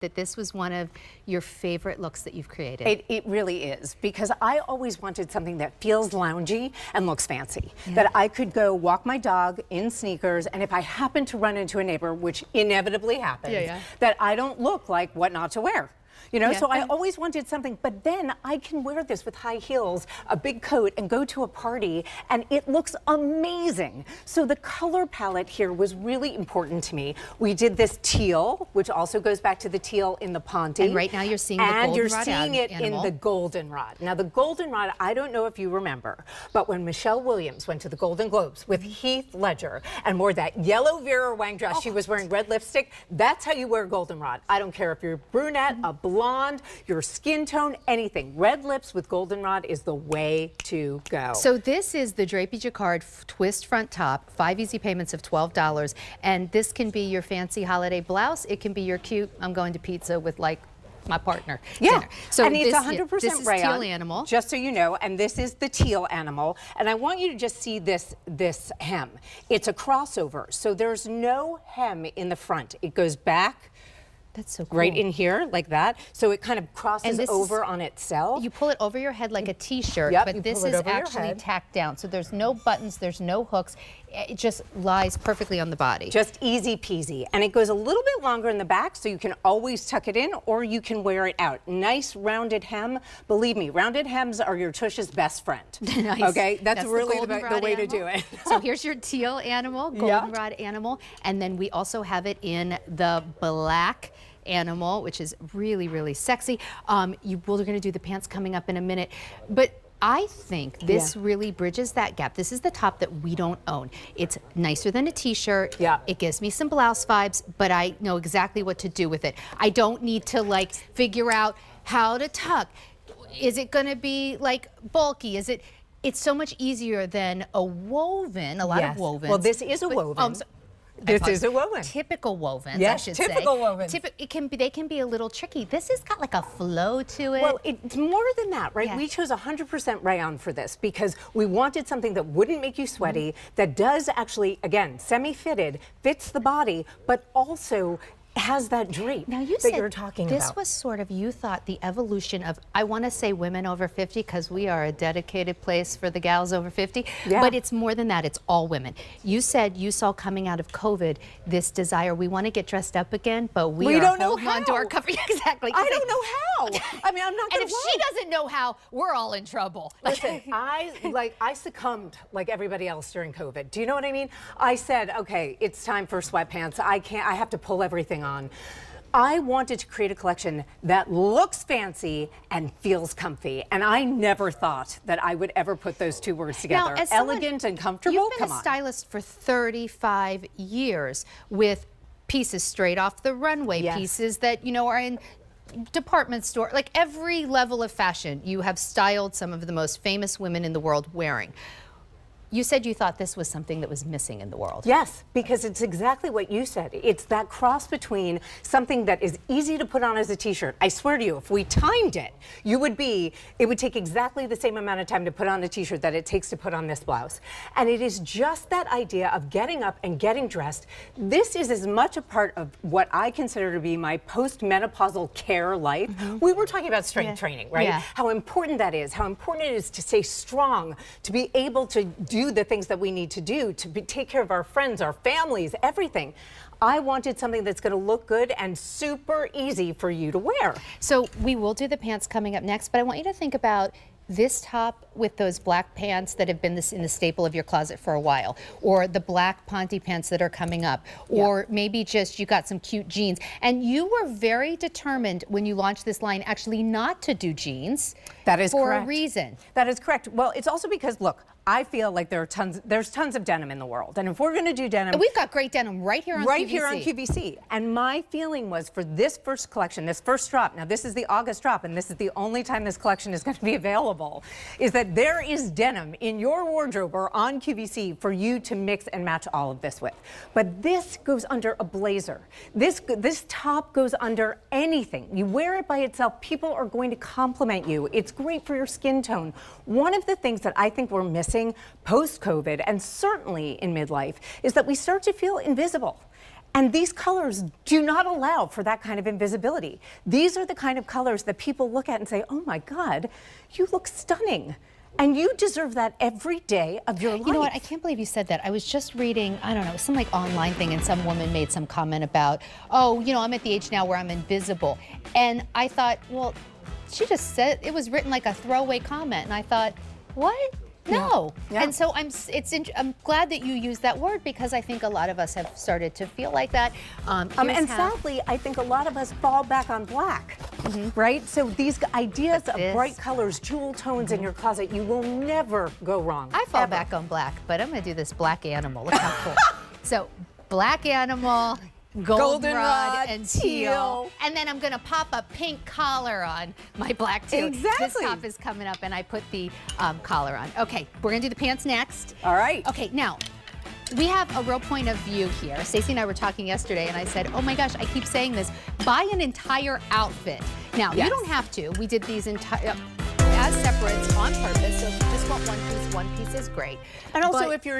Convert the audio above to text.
that this was one of your favorite looks that you've created. It really is, because I always wanted something that feels loungy and looks fancy. That I could go walk my dog in sneakers, and if I happen to run into a neighbor, which inevitably happens, that I don't look like what not to wear. You know, so I always wanted something, but then I can wear this with high heels, a big coat, and go to a party, and it looks amazing. So the color palette here was really important to me. We did this teal, which also goes back to the teal in the Ponte. And right now you're seeing the goldenrod. And you're seeing it animal. in the goldenrod. Now the goldenrod, I don't know if you remember, but when Michelle Williams went to the Golden Globes with Heath Ledger and wore that yellow Vera Wang dress, she was wearing red lipstick, that's how you wear goldenrod. I don't care if you're brunette, a blonde, your skin tone, anything. Red lips with goldenrod is the way to go. So this is the Drapey Jacquard twist front top, 5 easy payments of $12, and this can be your fancy holiday blouse. It can be your cute, I'm going to pizza with like my partner dinner. So and it's 100% this is rayon, teal animal. Just so you know, and this is the teal animal. And I want you to just see this hem. It's a crossover, so there's no hem in the front. It goes back. That's so cool. Right in here, like that. So it kind of crosses over on itself. You pull it over your head like a t-shirt, but this is actually tacked down. So there's no buttons, there's no hooks. It just lies perfectly on the body. Just easy peasy. And it goes a little bit longer in the back, so you can always tuck it in, or you can wear it out. Nice rounded hem. Believe me, rounded hems are your tush's best friend. Nice. Okay, that's really the way to do it. So here's your teal animal, goldenrod animal, and then we also have it in the black animal, which is really, really sexy. We're going to do the pants coming up in a minute, but I think this really bridges that gap. This is the top that we don't own. It's nicer than a t-shirt. It gives me some blouse vibes, but I know exactly what to do with it. I don't need to like figure out how to tuck. Is it going to be like bulky? It's so much easier than a woven, a lot of wovens. Well, this is a woven. This is a woven. Typical wovens, I should say. Typical wovens. They can be a little tricky. This has got like a flow to it. Well, it's more than that, right? We chose 100% rayon for this because we wanted something that wouldn't make you sweaty, that does actually, again, semi-fitted, fits the body, but also has that drape that you're talking about. This was sort of, you thought, the evolution of, I want to say women over 50 because we are a dedicated place for the gals over 50, but it's more than that, it's all women. You said you saw coming out of COVID this desire, we want to get dressed up again, but we don't know how. On to our cover. Exactly. I don't know how. I mean, I'm not going to And if she doesn't know how, we're all in trouble. Listen, I succumbed like everybody else during COVID. Do you know what I mean? I said, okay, it's time for sweatpants. I have to pull everything on. I wanted to create a collection that looks fancy and feels comfy, and I never thought that I would ever put those two words together. Now, elegant and comfortable. You've been a stylist for 35 years with pieces straight off the runway, pieces that are in department store, like every level of fashion. You have styled some of the most famous women in the world wearing. You said you thought this was something that was missing in the world. Yes, because it's exactly what you said. It's that cross between something that is easy to put on as a t-shirt. I swear to you, if we timed it, it would take exactly the same amount of time to put on a t-shirt that it takes to put on this blouse. And it is just that idea of getting up and getting dressed. This is as much a part of what I consider to be my post-menopausal care life. We were talking about strength training, right? How important that is, how important it is to stay strong, to be able to do the things that we need to do to take care of our friends, our families, everything. I wanted something that's going to look good and super easy for you to wear. So we will do the pants coming up next, but I want you to think about this top with those black pants that have been in the staple of your closet for a while, or the black Ponte pants that are coming up, or maybe just you got some cute jeans. And you were very determined when you launched this line actually not to do jeans. That is for a reason. That is correct. Well, it's also because, look, I feel like there's tons of denim in the world, and if we're going to do denim, and we've got great denim right here on QVC. Here on QVC. And my feeling was for this first collection, this first drop. Now this is the August drop, and this is the only time this collection is going to be available. Is that there is denim in your wardrobe or on QVC for you to mix and match all of this with. But this goes under a blazer. This top goes under anything. You wear it by itself, people are going to compliment you. It's great for your skin tone. One of the things that I think we're missing post-COVID, and certainly in midlife, is that we start to feel invisible. And these colors do not allow for that kind of invisibility. These are the kind of colors that people look at and say, oh my God, you look stunning. And you deserve that every day of your life. You know what? I can't believe you said that. I was just reading, I don't know, some like online thing, and some woman made some comment about, oh, you know, I'm at the age now where I'm invisible. And I thought, well, she just said, it was written like a throwaway comment. And I thought, what? No. Yeah. And so I'm glad that you used that word, because I think a lot of us have started to feel like that. And sadly, I think a lot of us fall back on black, right? So these ideas of bright colors, jewel tones in your closet, you will never go wrong. I fall back on black, but I'm going to do this black animal. Look how cool. So black animal, goldenrod, and teal. And then I'm going to pop a pink collar on my black too. Exactly. This top is coming up, and I put the collar on. Okay, we're going to do the pants next. All right. Okay, now, we have a real point of view here. Stacey and I were talking yesterday, and I said, oh my gosh, I keep saying this, buy an entire outfit. Now, you don't have to. We did these entire as separates on purpose, so if you just want one piece is great. And also, if you're